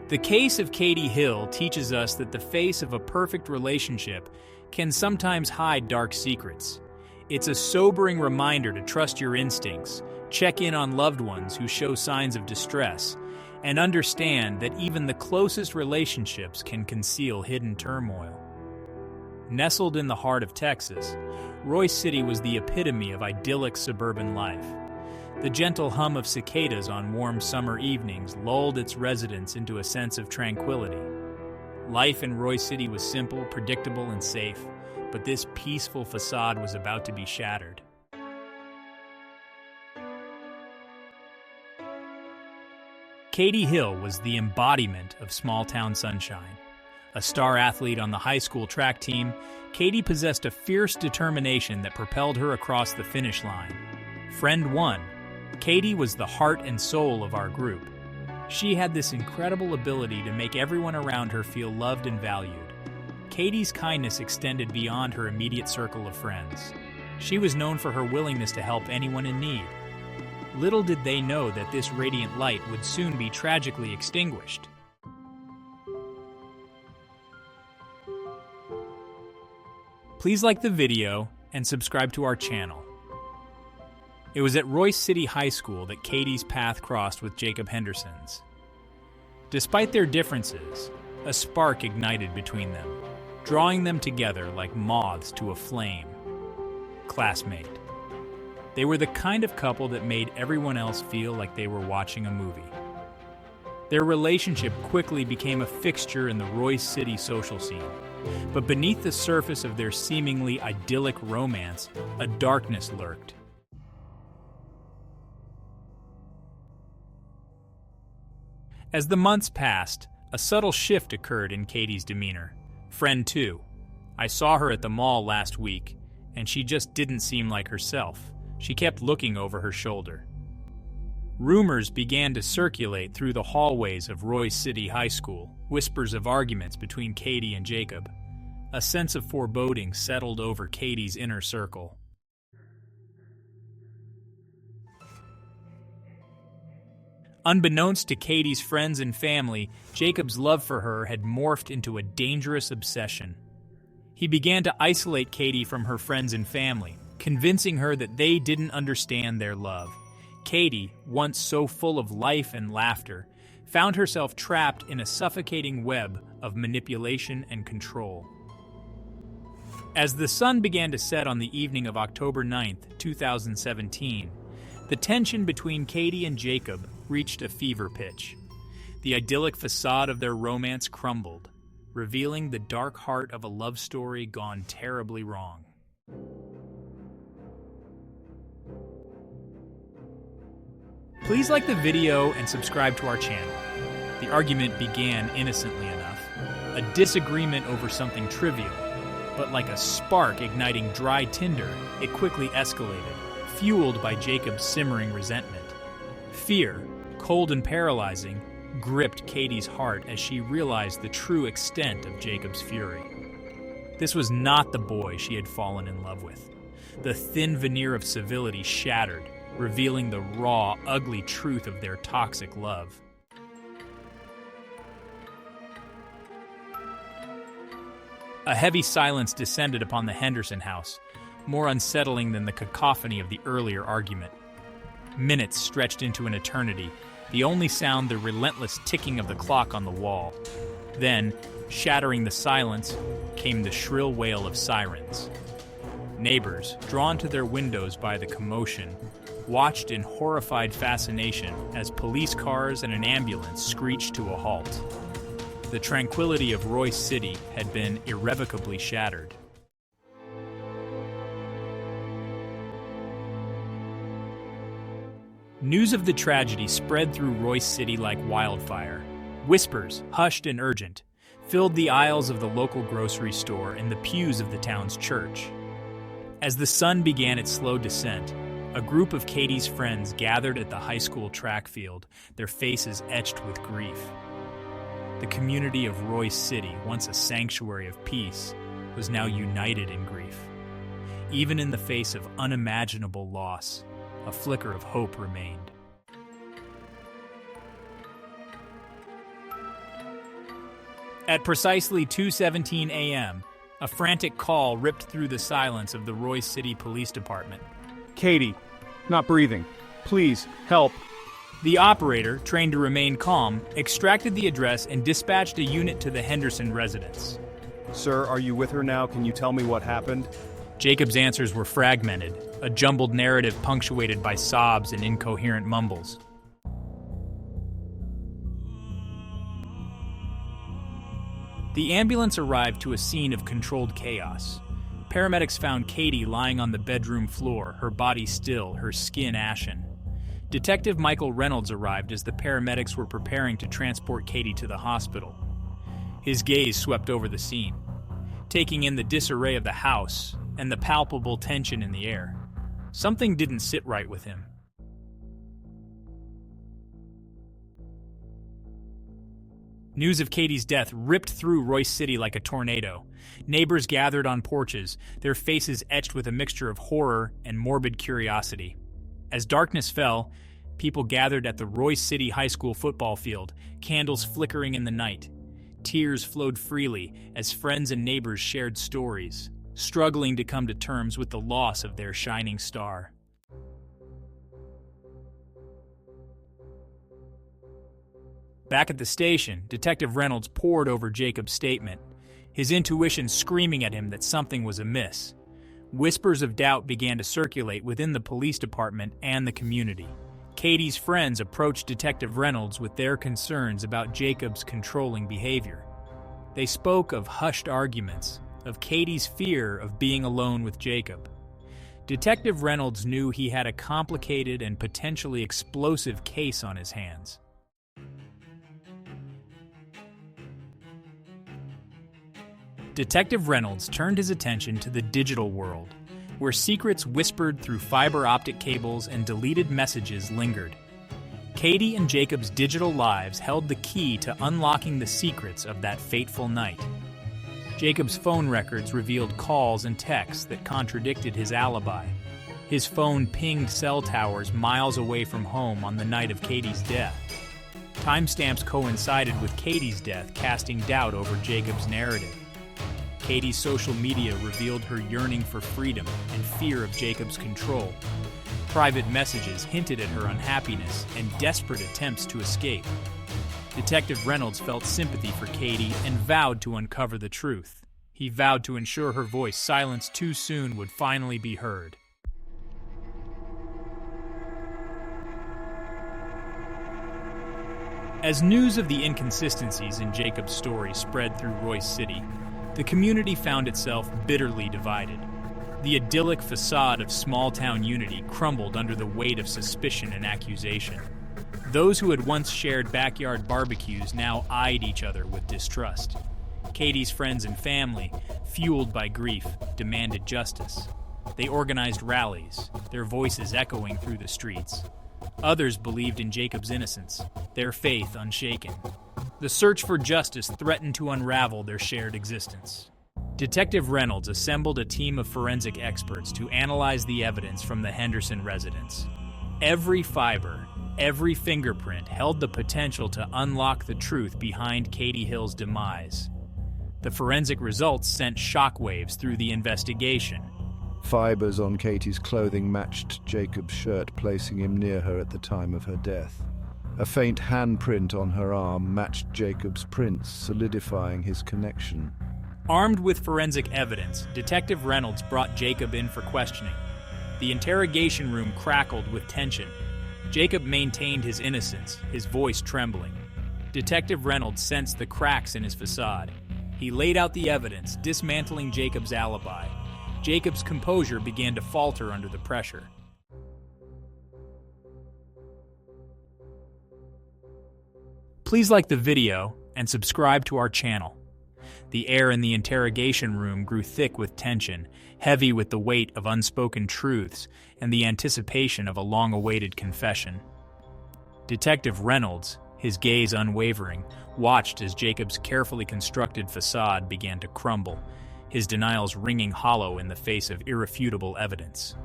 The case of Katie Hill teaches us that the face of a perfect relationship can sometimes hide dark secrets. It's a sobering reminder to trust your instincts, check in on loved ones who show signs of distress, and understand that even the closest relationships can conceal hidden turmoil. Nestled in the heart of Texas, Royse City was the epitome of idyllic suburban life. The gentle hum of cicadas on warm summer evenings lulled its residents into a sense of tranquility. Life in Royse City was simple, predictable, and safe, but this peaceful facade was about to be shattered. Katie Hill was the embodiment of small-town sunshine. A star athlete on the high school track team, Katie possessed a fierce determination that propelled her across the finish line. Friend 1. Katie was the heart and soul of our group. She had this incredible ability to make everyone around her feel loved and valued. Katie's kindness extended beyond her immediate circle of friends. She was known for her willingness to help anyone in need. Little did they know that this radiant light would soon be tragically extinguished. Please like the video and subscribe to our channel. It was at Royse City High School that Katie's path crossed with Jacob Henderson's. Despite their differences, a spark ignited between them, drawing them together like moths to a flame. Classmate. They were the kind of couple that made everyone else feel like they were watching a movie. Their relationship quickly became a fixture in the Royse City social scene, but beneath the surface of their seemingly idyllic romance, a darkness lurked. As the months passed, a subtle shift occurred in Katie's demeanor. Friend 2. I saw her at the mall last week, and she just didn't seem like herself. She kept looking over her shoulder. Rumors began to circulate through the hallways of Royse City High School, whispers of arguments between Katie and Jacob. A sense of foreboding settled over Katie's inner circle. Unbeknownst to Katie's friends and family, Jacob's love for her had morphed into a dangerous obsession. He began to isolate Katie from her friends and family, convincing her that they didn't understand their love. Katie, once so full of life and laughter, found herself trapped in a suffocating web of manipulation and control. As the sun began to set on the evening of October 9th, 2017, the tension between Katie and Jacob reached a fever pitch. The idyllic facade of their romance crumbled, revealing the dark heart of a love story gone terribly wrong. Please like the video and subscribe to our channel. The argument began innocently enough, a disagreement over something trivial, but like a spark igniting dry tinder, it quickly escalated, fueled by Jacob's simmering resentment. Fear, cold and paralyzing, gripped Katie's heart as she realized the true extent of Jacob's fury. This was not the boy she had fallen in love with. The thin veneer of civility shattered, revealing the raw, ugly truth of their toxic love. A heavy silence descended upon the Henderson house, more unsettling than the cacophony of the earlier argument. Minutes stretched into an eternity, the only sound the relentless ticking of the clock on the wall. Then, shattering the silence, came the shrill wail of sirens. Neighbors, drawn to their windows by the commotion, watched in horrified fascination as police cars and an ambulance screeched to a halt. The tranquility of Royse City had been irrevocably shattered. News of the tragedy spread through Royse City like wildfire. Whispers, hushed and urgent, filled the aisles of the local grocery store and the pews of the town's church. As the sun began its slow descent, a group of Katie's friends gathered at the high school track field, their faces etched with grief. The community of Royse City, once a sanctuary of peace, was now united in grief. Even in the face of unimaginable loss, a flicker of hope remained. At precisely 2:17 a.m., a frantic call ripped through the silence of the Royse City Police Department. Katie, not breathing. Please, help. The operator, trained to remain calm, extracted the address and dispatched a unit to the Henderson residence. Sir, are you with her now? Can you tell me what happened? Jacob's answers were fragmented, a jumbled narrative punctuated by sobs and incoherent mumbles. The ambulance arrived to a scene of controlled chaos. Paramedics found Katie lying on the bedroom floor, her body still, her skin ashen. Detective Michael Reynolds arrived as the paramedics were preparing to transport Katie to the hospital. His gaze swept over the scene, taking in the disarray of the house and the palpable tension in the air. Something didn't sit right with him. News of Katie's death ripped through Royse City like a tornado. Neighbors gathered on porches, their faces etched with a mixture of horror and morbid curiosity. As darkness fell, people gathered at the Royse City High School football field, candles flickering in the night. Tears flowed freely as friends and neighbors shared stories, struggling to come to terms with the loss of their shining star. Back at the station, Detective Reynolds pored over Jacob's statement, his intuition screaming at him that something was amiss. Whispers of doubt began to circulate within the police department and the community. Katie's friends approached Detective Reynolds with their concerns about Jacob's controlling behavior. They spoke of hushed arguments, of Katie's fear of being alone with Jacob. Detective Reynolds knew he had a complicated and potentially explosive case on his hands. Detective Reynolds turned his attention to the digital world, where secrets whispered through fiber optic cables and deleted messages lingered. Katie and Jacob's digital lives held the key to unlocking the secrets of that fateful night. Jacob's phone records revealed calls and texts that contradicted his alibi. His phone pinged cell towers miles away from home on the night of Katie's death. Timestamps coincided with Katie's death, casting doubt over Jacob's narrative. Katie's social media revealed her yearning for freedom and fear of Jacob's control. Private messages hinted at her unhappiness and desperate attempts to escape. Detective Reynolds felt sympathy for Katie and vowed to uncover the truth. He vowed to ensure her voice, silenced too soon, would finally be heard. As news of the inconsistencies in Jacob's story spread through Royse City, the community found itself bitterly divided. The idyllic facade of small-town unity crumbled under the weight of suspicion and accusation. Those who had once shared backyard barbecues now eyed each other with distrust. Katie's friends and family, fueled by grief, demanded justice. They organized rallies, their voices echoing through the streets. Others believed in Jacob's innocence, their faith unshaken. The search for justice threatened to unravel their shared existence. Detective Reynolds assembled a team of forensic experts to analyze the evidence from the Henderson residence. Every fiber, every fingerprint held the potential to unlock the truth behind Katie Hill's demise. The forensic results sent shockwaves through the investigation. Fibers on Katie's clothing matched Jacob's shirt, placing him near her at the time of her death. A faint handprint on her arm matched Jacob's prints, solidifying his connection. Armed with forensic evidence, Detective Reynolds brought Jacob in for questioning. The interrogation room crackled with tension. Jacob maintained his innocence, his voice trembling. Detective Reynolds sensed the cracks in his facade. He laid out the evidence, dismantling Jacob's alibi. Jacob's composure began to falter under the pressure. Please like the video and subscribe to our channel. The air in the interrogation room grew thick with tension, heavy with the weight of unspoken truths and the anticipation of a long-awaited confession. Detective Reynolds, his gaze unwavering, watched as Jacob's carefully constructed facade began to crumble, his denials ringing hollow in the face of irrefutable evidence.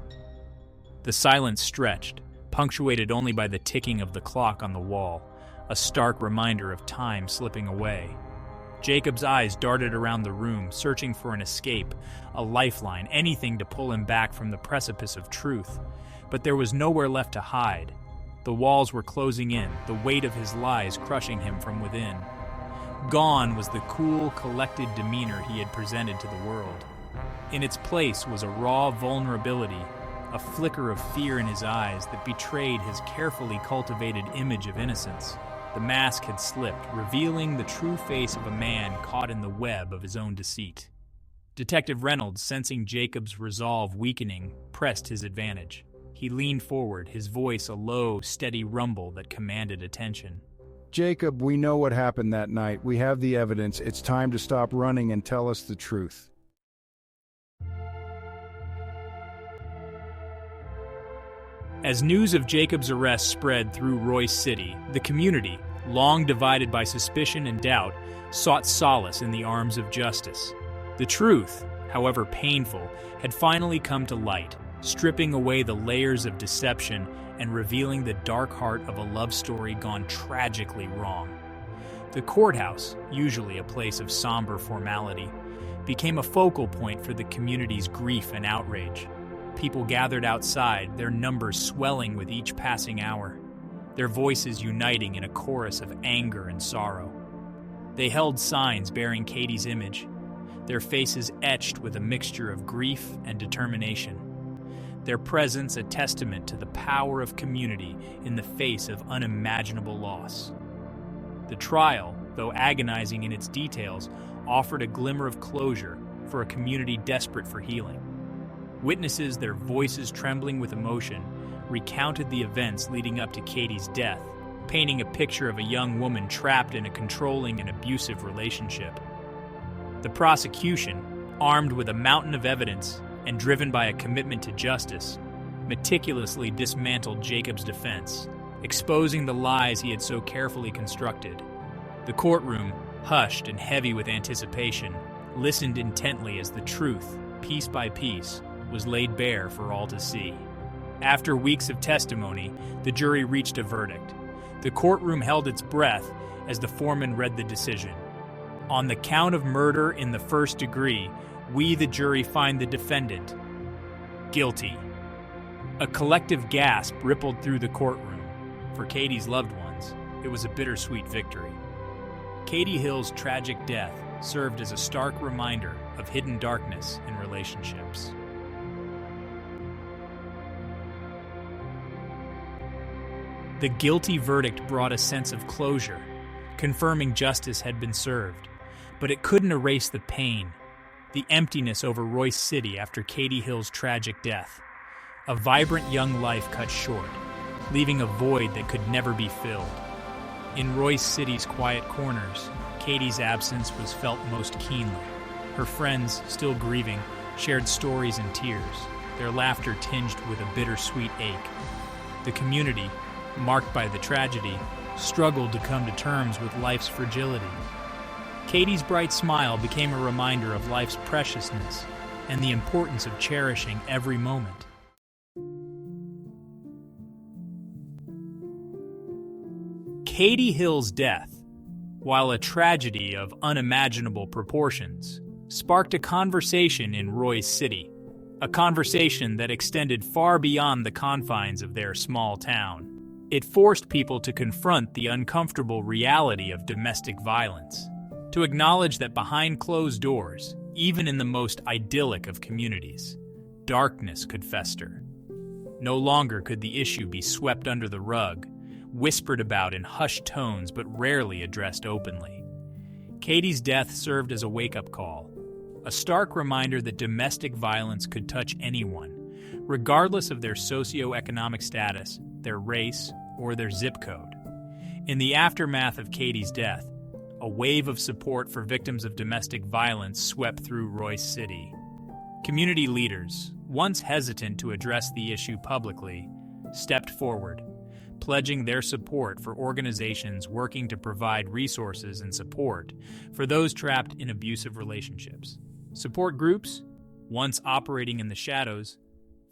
The silence stretched, punctuated only by the ticking of the clock on the wall, a stark reminder of time slipping away. Jacob's eyes darted around the room, searching for an escape, a lifeline, anything to pull him back from the precipice of truth. But there was nowhere left to hide. The walls were closing in, the weight of his lies crushing him from within. Gone was the cool, collected demeanor he had presented to the world. In its place was a raw vulnerability, a flicker of fear in his eyes that betrayed his carefully cultivated image of innocence. The mask had slipped, revealing the true face of a man caught in the web of his own deceit. Detective Reynolds, sensing Jacob's resolve weakening, pressed his advantage. He leaned forward, his voice a low, steady rumble that commanded attention. Jacob, we know what happened that night. We have the evidence. It's time to stop running and tell us the truth. As news of Jacob's arrest spread through Royse City, the community, long divided by suspicion and doubt, sought solace in the arms of justice. The truth, however painful, had finally come to light, stripping away the layers of deception and revealing the dark heart of a love story gone tragically wrong. The courthouse, usually a place of somber formality, became a focal point for the community's grief and outrage. People gathered outside, their numbers swelling with each passing hour, their voices uniting in a chorus of anger and sorrow. They held signs bearing Katie's image, their faces etched with a mixture of grief and determination. Their presence a testament to the power of community in the face of unimaginable loss. The trial, though agonizing in its details, offered a glimmer of closure for a community desperate for healing. Witnesses, their voices trembling with emotion, recounted the events leading up to Katie's death, painting a picture of a young woman trapped in a controlling and abusive relationship. The prosecution, armed with a mountain of evidence and driven by a commitment to justice, meticulously dismantled Jacob's defense, exposing the lies he had so carefully constructed. The courtroom, hushed and heavy with anticipation, listened intently as the truth, piece by piece, was laid bare for all to see. After weeks of testimony, the jury reached a verdict. The courtroom held its breath as the foreman read the decision. On the count of murder in the first degree, we, the jury, find the defendant guilty. A collective gasp rippled through the courtroom. For Katie's loved ones, it was a bittersweet victory. Katie Hill's tragic death served as a stark reminder of hidden darkness in relationships. The guilty verdict brought a sense of closure, confirming justice had been served. But it couldn't erase the pain, the emptiness over Royse City after Katie Hill's tragic death. A vibrant young life cut short, leaving a void that could never be filled. In Royse City's quiet corners, Katie's absence was felt most keenly. Her friends, still grieving, shared stories and tears, their laughter tinged with a bittersweet ache. The community, marked by the tragedy, struggled to come to terms with life's fragility. Katie's bright smile became a reminder of life's preciousness and the importance of cherishing every moment. Katie Hill's death, while a tragedy of unimaginable proportions, sparked a conversation in Royse City, a conversation that extended far beyond the confines of their small town. It forced people to confront the uncomfortable reality of domestic violence, to acknowledge that behind closed doors, even in the most idyllic of communities, darkness could fester. No longer could the issue be swept under the rug, whispered about in hushed tones but rarely addressed openly. Katie's death served as a wake-up call, a stark reminder that domestic violence could touch anyone, regardless of their socioeconomic status, their race, or their zip code. In the aftermath of Katie's death, a wave of support for victims of domestic violence swept through Royse City. Community leaders, once hesitant to address the issue publicly, stepped forward, pledging their support for organizations working to provide resources and support for those trapped in abusive relationships. Support groups, once operating in the shadows,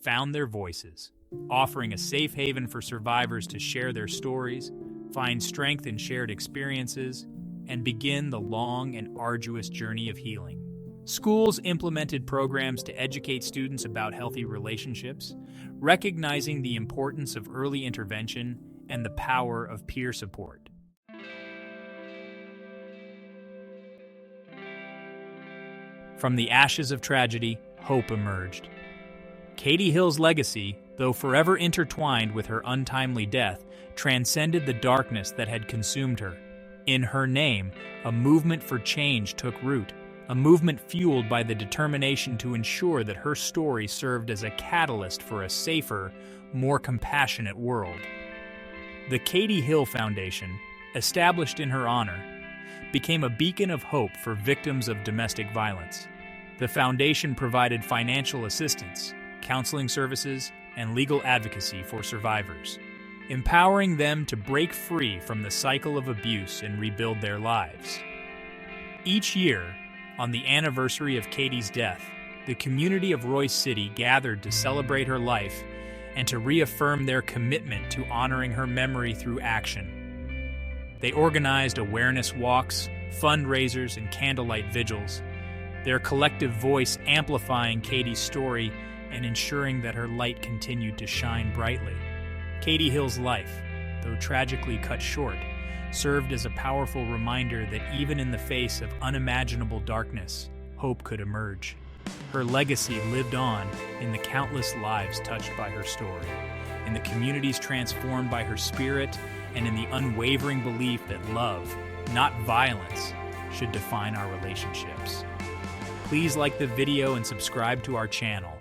found their voices, offering a safe haven for survivors to share their stories, find strength in shared experiences, and begin the long and arduous journey of healing. Schools implemented programs to educate students about healthy relationships, recognizing the importance of early intervention and the power of peer support. From the ashes of tragedy, hope emerged. Katie Hill's legacy, though forever intertwined with her untimely death, transcended the darkness that had consumed her. In her name, a movement for change took root, a movement fueled by the determination to ensure that her story served as a catalyst for a safer, more compassionate world. The Katie Hill Foundation, established in her honor, became a beacon of hope for victims of domestic violence. The foundation provided financial assistance, counseling services, and legal advocacy for survivors, empowering them to break free from the cycle of abuse and rebuild their lives. Each year, on the anniversary of Katie's death, the community of Royse City gathered to celebrate her life and to reaffirm their commitment to honoring her memory through action. They organized awareness walks, fundraisers, and candlelight vigils, their collective voice amplifying Katie's story and ensuring that her light continued to shine brightly. Katie Hill's life, though tragically cut short, served as a powerful reminder that even in the face of unimaginable darkness, hope could emerge. Her legacy lived on in the countless lives touched by her story, in the communities transformed by her spirit, and in the unwavering belief that love, not violence, should define our relationships. Please like the video and subscribe to our channel.